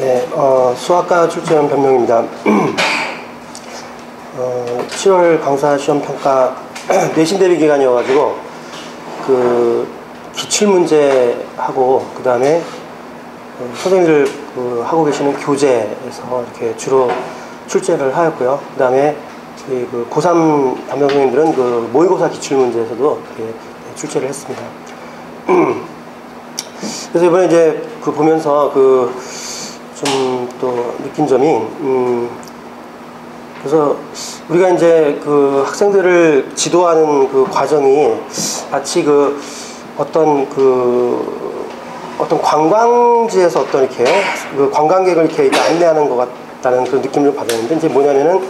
네, 수학과 출제원 변명입니다. 7월 강사 시험 평가 내신 대비 기간이어가지고 그 기출문제하고 그 다음에 선생님들 하고 계시는 교재에서 이렇게 주로 출제를 하였고요. 그 다음에 그 고3 담당 선생님들은 그 모의고사 기출문제에서도 이렇게 출제를 했습니다. 그래서 이번에 이제 그 보면서 좀 또 느낀 점이 그래서 우리가 이제 그 학생들을 지도하는 그 과정이 마치 어떤 관광지에서 어떤 이렇게 그 관광객을 이렇게 안내하는 것 같다는 그런 느낌을 받았는데, 이제 뭐냐면은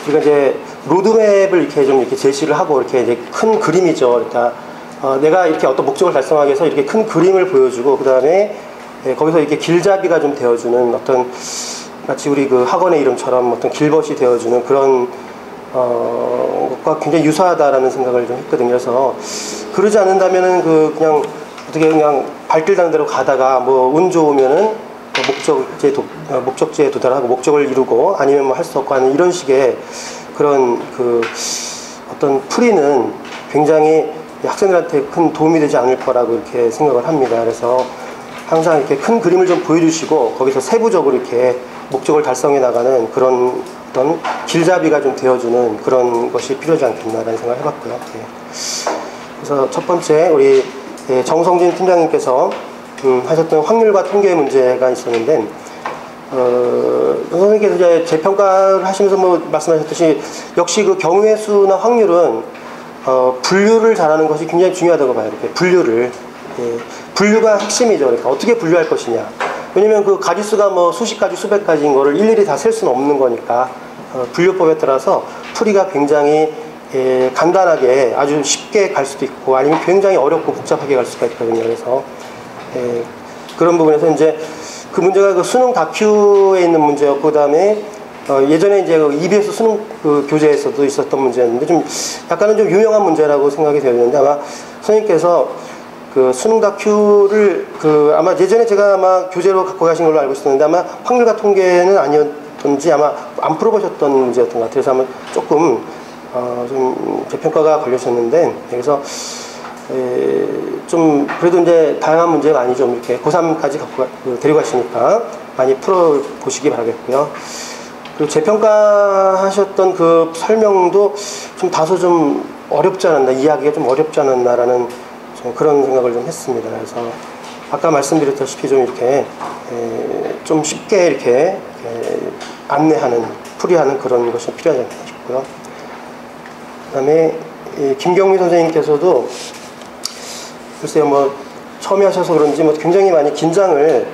우리가 이제 로드맵을 이렇게 좀 이렇게 제시를 하고 이렇게 이제 큰 그림이죠. 그러니까 내가 이렇게 어떤 목적을 달성하기 위해서 이렇게 큰 그림을 보여주고, 그 다음에 거기서 이렇게 길잡이가 좀 되어주는 어떤 마치 우리 그 학원의 이름처럼 어떤 길벗이 되어주는 그런 것과 굉장히 유사하다라는 생각을 좀 했거든요. 그래서 그러지 않는다면은 그냥 어떻게 그냥 발길 닿는 대로 가다가 뭐 운 좋으면은 목적지에 도달하고 목적을 이루고, 아니면 뭐 할 수 없고 하는 이런 식의 그런 어떤 풀이는 굉장히 학생들한테 큰 도움이 되지 않을 거라고 이렇게 생각을 합니다. 그래서 항상 이렇게 큰 그림을 좀 보여주시고 거기서 세부적으로 이렇게 목적을 달성해 나가는 그런 어떤 길잡이가 좀 되어주는 그런 것이 필요하지 않겠나라는 생각을 해봤고요. 네. 그래서 첫 번째 우리 정성진 팀장님께서 하셨던 확률과 통계 문제가 있었는데, 선생님께서 이제 재평가를 하시면서 뭐 말씀하셨듯이 역시 그 경우의 수나 확률은 분류를 잘하는 것이 굉장히 중요하다고 봐요. 이렇게 분류를. 분류가 핵심이죠. 그러니까 어떻게 분류할 것이냐. 왜냐면 그 가지수가 뭐 수십 가지, 수백 가지인 거를 일일이 다 셀 수는 없는 거니까, 분류법에 따라서 풀이가 굉장히 간단하게 아주 쉽게 갈 수도 있고, 아니면 굉장히 어렵고 복잡하게 갈 수가 있거든요. 그래서 그런 부분에서 이제 그 문제가 그 수능 다큐에 있는 문제였고, 그 다음에 예전에 이제 그 EBS 수능 그 교재에서도 있었던 문제였는데, 좀 약간은 좀 유명한 문제라고 생각이 되었는데, 아마 선생님께서 그 수능 다큐를 아마 예전에 제가 아마 교재로 갖고 가신 걸로 알고 있었는데, 아마 확률과 통계는 아니었던지 아마 안 풀어보셨던 문제였던 것 같아요. 그래서 아마 조금 좀 재평가가 걸리셨는데, 그래서 좀 그래도 이제 다양한 문제가 많이 좀 이렇게 고3까지 데리고 가시니까 많이 풀어보시기 바라겠고요. 그리고 재평가하셨던 그 설명도 좀 다소 좀 어렵지 않았나, 이해하기가 좀 어렵지 않았나라는 그런 생각을 좀 했습니다. 그래서 아까 말씀드렸다시피 좀 이렇게 좀 쉽게 이렇게 안내하는, 풀이하는 그런 것이 필요하지 않나 싶고요. 그 다음에 김경미 선생님께서도 글쎄요, 뭐 처음에 하셔서 그런지 뭐 굉장히 많이 긴장을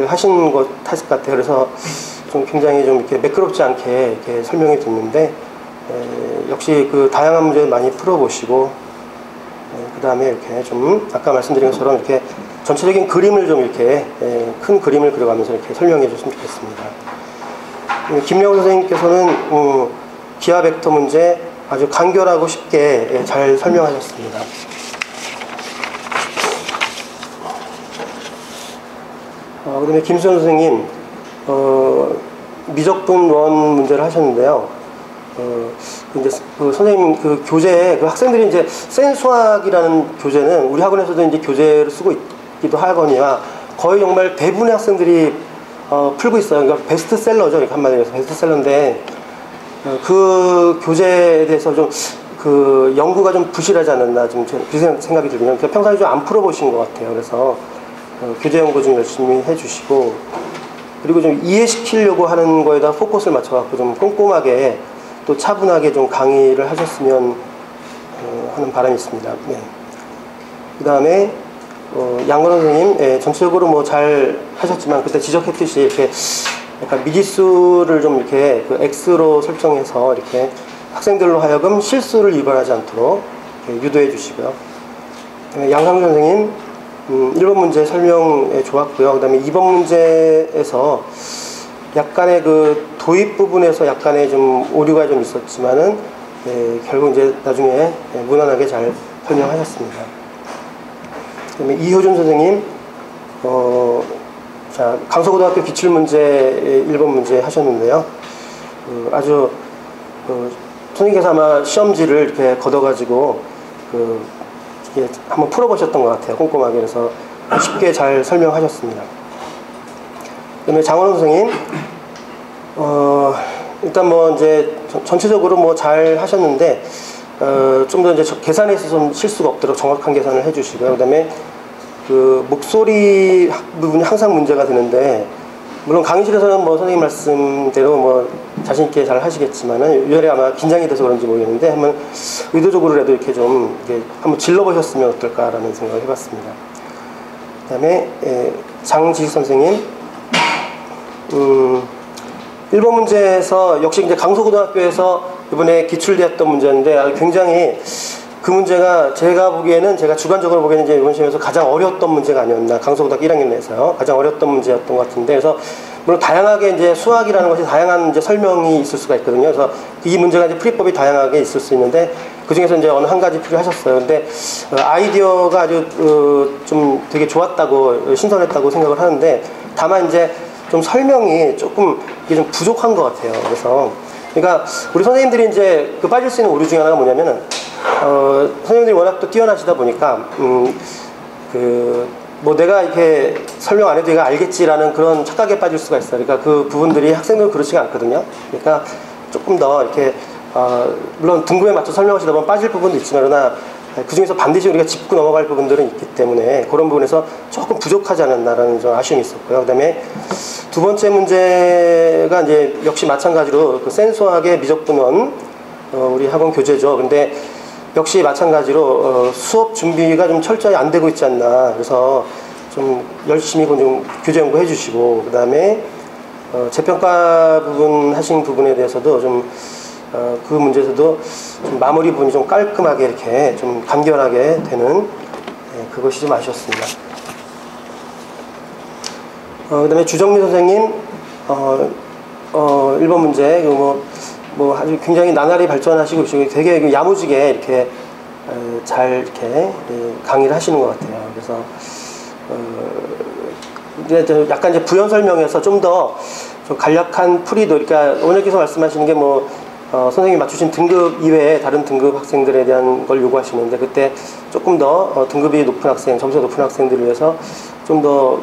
하신 것 같아요. 그래서 좀 굉장히 좀 이렇게 매끄럽지 않게 이렇게 설명이 됐는데, 역시 그 다양한 문제를 많이 풀어보시고, 그 다음에 이렇게 좀 아까 말씀드린 것처럼 이렇게 전체적인 그림을 좀 이렇게 큰 그림을 그려가면서 이렇게 설명해 주셨으면 좋겠습니다. 김명호 선생님께서는 기하 벡터 문제 아주 간결하고 쉽게 잘 설명하셨습니다. 그 다음에 김수현 선생님 미적분 원 문제를 하셨는데요. 이제 그 선생님 그 교재에 그 학생들이 이제 센 수학이라는 교재는 우리 학원에서도 이제 교재를 쓰고 있기도 하거니와 거의 정말 대부분의 학생들이 풀고 있어요. 그러니까 베스트셀러죠. 그러니까 한마디로 해서 베스트셀러인데, 그 교재에 대해서 좀 그 연구가 좀 부실하지 않았나 좀 그런 생각이 들거든요. 그러니까 평소에 좀 안 풀어보신 것 같아요. 그래서 교재 연구 좀 열심히 해주시고, 그리고 좀 이해시키려고 하는 거에다 포커스를 맞춰갖고 좀 꼼꼼하게 또 차분하게 좀 강의를 하셨으면 하는 바람이 있습니다. 네. 그 다음에 양건호 선생님, 전체적으로 뭐 잘 하셨지만 그때 지적했듯이 이렇게 약간 미지수를 좀 이렇게 그 X로 설정해서 이렇게 학생들로 하여금 실수를 유발하지 않도록 유도해 주시고요. 양상준 선생님 1번 문제 설명 좋았고요. 그 다음에 2번 문제에서 약간의 그 도입 부분에서 약간의 좀 오류가 좀 있었지만은 결국 이제 나중에 무난하게 잘 설명하셨습니다. 그 다음에 이효준 선생님 자, 강서고등학교 기출문제 1번 문제 하셨는데요. 아주 선생님께서 아마 시험지를 이렇게 걷어가지고 이게 한번 풀어보셨던 것 같아요. 꼼꼼하게. 그래서 쉽게 잘 설명하셨습니다. 그다음에 장원호 선생님, 일단 뭐 이제 전체적으로 뭐 잘 하셨는데 좀 더 이제 계산에 있어서 좀 실수가 없도록 정확한 계산을 해주시고요. 그다음에 그 목소리 부분이 항상 문제가 되는데, 물론 강의실에서는 뭐 선생님 말씀대로 뭐 자신있게 잘 하시겠지만은 요즘에 아마 긴장이 돼서 그런지 모르겠는데 한번 의도적으로라도 이렇게 좀 이렇게 한번 질러보셨으면 어떨까라는 생각을 해봤습니다. 그 다음에 장지식 선생님, 1번 문제에서 역시 이제 강서고등학교에서 이번에 기출되었던 문제인데 굉장히 그 문제가 제가 보기에는, 제가 주관적으로 보기에는 이제 이번 시험에서 가장 어려웠던 문제가 아니었나, 강서고등학교 1학년 내에서요. 가장 어려웠던 문제였던 것 같은데, 그래서 물론 다양하게 이제 수학이라는 것이 다양한 이제 설명이 있을 수가 있거든요. 그래서 이 문제가 이제 풀이법이 다양하게 있을 수 있는데 그 중에서 이제 어느 한 가지 필요하셨어요. 근데 아이디어가 아주 좀 되게 좋았다고, 신선했다고 생각을 하는데, 다만 이제 좀 설명이 조금 이게 좀 부족한 것 같아요. 그래서 그러니까 우리 선생님들이 이제 그 빠질 수 있는 오류 중에 하나가 뭐냐면은 선생님들이 워낙 또 뛰어나시다 보니까 뭐 내가 이렇게 설명 안 해도 얘가 알겠지라는 그런 착각에 빠질 수가 있어요. 그러니까 그 부분들이 학생들은 그렇지가 않거든요. 그러니까 조금 더 이렇게 물론 등급에 맞춰 설명하시다 보면 빠질 부분도 있지만, 그러나 그 중에서 반드시 우리가 짚고 넘어갈 부분들은 있기 때문에 그런 부분에서 조금 부족하지 않았나라는 좀 아쉬움이 있었고요. 그 다음에 두 번째 문제가 이제 역시 마찬가지로 그 센수학의 미적분원, 우리 학원 교재죠. 근데 역시 마찬가지로 수업 준비가 좀 철저히 안 되고 있지 않나. 그래서 좀 열심히 좀 교재 연구해 주시고, 그 다음에 재평가 부분 하신 부분에 대해서도 좀 그 문제에서도 좀 마무리 부분이 좀 깔끔하게 이렇게 좀 간결하게 되는, 그것이 좀 아쉬웠습니다. 그 다음에 주정민 선생님 1번 문제 뭐 아주 굉장히 나날이 발전하시고 되게 야무지게 이렇게 잘 이렇게 강의를 하시는 것 같아요. 그래서 이제 약간 이제 부연 설명에서 좀 더 좀 간략한 풀이도, 그러니까 원장님께서 말씀하시는 게 뭐 선생님이 맞추신 등급 이외에 다른 등급 학생들에 대한 걸 요구하시는데, 그때 조금 더 등급이 높은 학생, 점수가 높은 학생들을 위해서 좀 더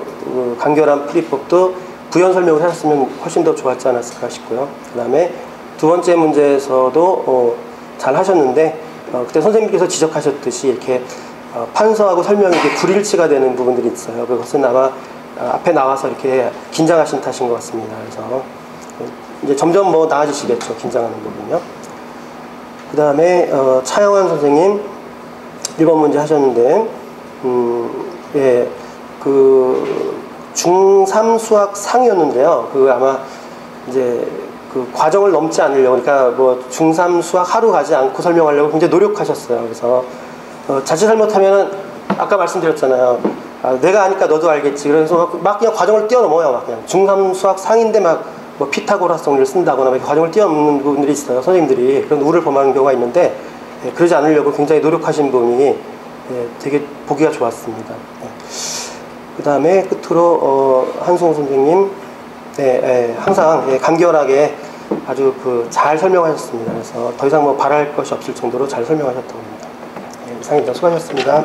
간결한 풀이법도 부연 설명을 하셨으면 훨씬 더 좋았지 않았을까 싶고요. 그 다음에 두 번째 문제에서도 잘 하셨는데, 그때 선생님께서 지적하셨듯이 이렇게 판서하고 설명이 이렇게 불일치가 되는 부분들이 있어요. 그것은 아마 앞에 나와서 이렇게 긴장하신 탓인 것 같습니다. 그래서 이제 점점 뭐 나아지시겠죠, 긴장하는 부분요. 그 다음에 차영환 선생님 1번 문제 하셨는데, 예, 그 중3 수학 상이었는데요. 그 아마 이제 그 과정을 넘지 않으려고, 그러니까 뭐 중3 수학 하루 가지 않고 설명하려고 굉장히 노력하셨어요. 그래서 자칫 잘못하면은 아까 말씀드렸잖아요. 내가 아니까 너도 알겠지. 그래서 막 그냥 과정을 뛰어넘어요. 막 그냥 중3 수학 상인데 막 뭐 피타고라스 정리를 쓴다거나 이렇게 과정을 뛰어넘는 부분들이 있어요. 선생님들이 그런 우를 범하는 경우가 있는데, 그러지 않으려고 굉장히 노력하신 분이 되게 보기가 좋았습니다. 그 다음에 끝으로 한승호 선생님, 항상 간결하게 아주 잘 설명하셨습니다. 그래서 더 이상 뭐 바랄 것이 없을 정도로 잘 설명하셨다고 합니다. 이상입니다. 수고하셨습니다.